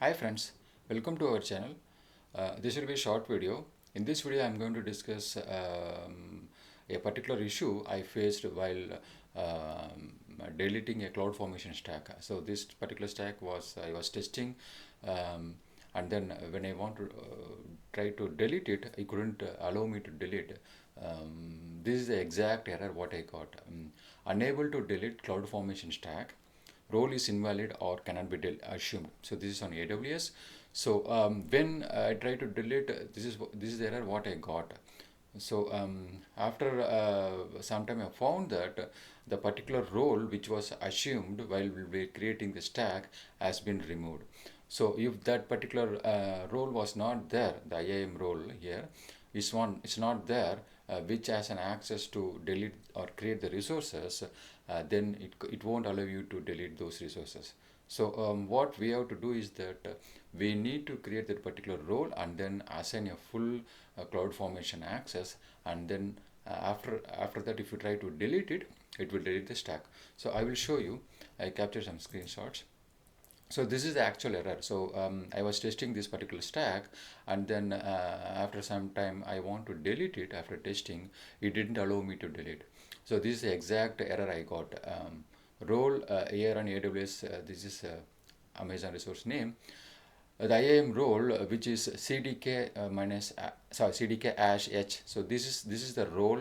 Hi friends, welcome to our channel. This will be a short video. In this video, I am going to discuss a particular issue I faced while deleting a CloudFormation stack. So this particular stack was I was testing, and then when I want to try to delete it, it couldn't allow me to delete. This is the exact error what I got. Unable to delete CloudFormation stack, role is invalid or cannot be assumed. So this is on AWS. So when I try to delete, this is the error what I got. So after some time, I found that the particular role which was assumed while we were creating the stack has been removed. So if that particular role was not there, the IAM role here is one, it's not there, which has an access to delete or create the resources, then it won't allow you to delete those resources. So what we have to do is that we need to create that particular role and then assign a full CloudFormation access, and then after that, if you try to delete it, it will delete the stack. So I will show you. I captured some screenshots. So this is the actual error. So I was testing this particular stack, and then after some time I want to delete it. After testing, it didn't allow me to delete. So this is the exact error I got. Role here on AWS, this is Amazon resource name. The IAM role, which is CDK CDK hash H. So this is the role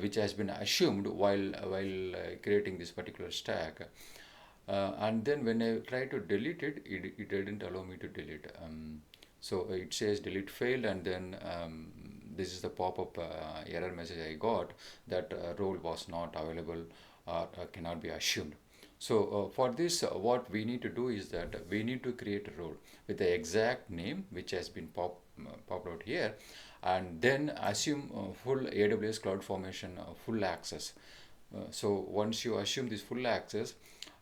which has been assumed while creating this particular stack. And then when I try to delete it, it didn't allow me to delete. So it says delete failed, and then this is the pop-up error message I got that role was not available or cannot be assumed. So for this, what we need to do is that we need to create a role with the exact name which has been popped out here, and then assume full AWS CloudFormation full access. So once you assume this full access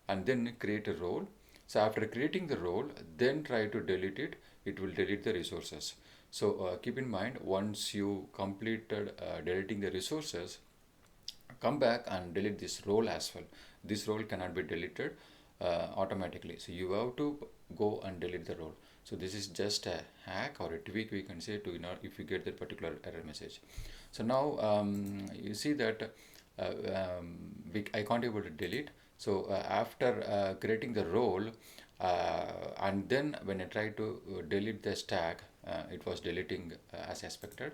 and then create a role, so after creating the role, then try to delete it, it will delete the resources. So keep in mind, once you completed deleting the resources, come back and delete this role as well. This role cannot be deleted automatically, so you have to go and delete the role. So this is just a hack or a tweak, we can say, to if you get that particular error message. So now you see that I can't able to delete. So after creating the role, and then when I try to delete the stack, it was deleting as expected.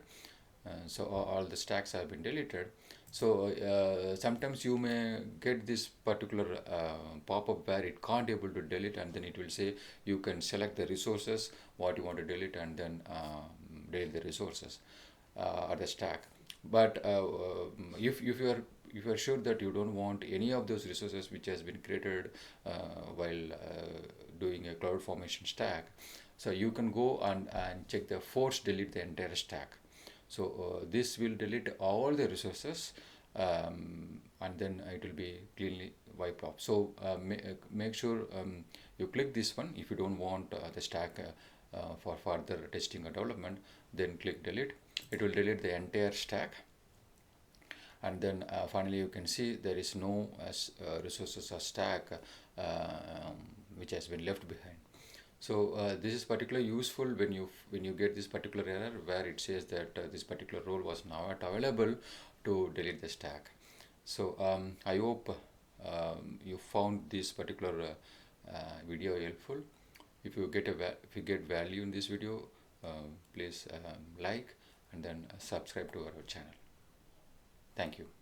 So all the stacks have been deleted. So sometimes you may get this particular pop-up where it can't able to delete, and then it will say you can select the resources what you want to delete, and then delete the resources or the stack. But if you are sure that you don't want any of those resources which has been created while doing a CloudFormation stack, so you can go and check the force delete the entire stack. So this will delete all the resources, and then it will be cleanly wiped off. So make sure you click this one if you don't want the stack for further testing or development. Then click delete. It will delete the entire stack, and then finally you can see there is no resources or stack which has been left behind. So this is particularly useful when you get this particular error where it says that this particular role was not available to delete the stack. So I hope you found this particular video helpful. If you get value in this video, please like and then subscribe to our channel. Thank you.